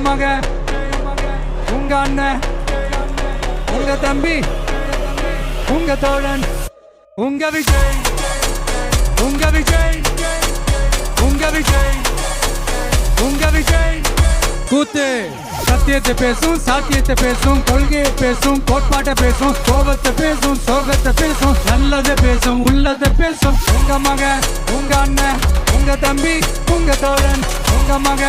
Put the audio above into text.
மக, உங்க அண்ணன், உங்க தம்பி, உங்க தோழன், உங்க விஜய், உங்க விஜய், உங்க விஜய், உங்க விஜய். கூத்து சத்தியத்தை பேசும், சாத்தியத்தை பேசும், கொள்கையை பேசும், கோட்பாட்டை பேசும், கோபத்தை பேசும், சோகத்தை பேசும், நல்லதை பேசும், உள்ளதை பேசும். உங்க மக, உங்க அண்ணன், உங்க தம்பி, உங்க தோழன், உங்க மக.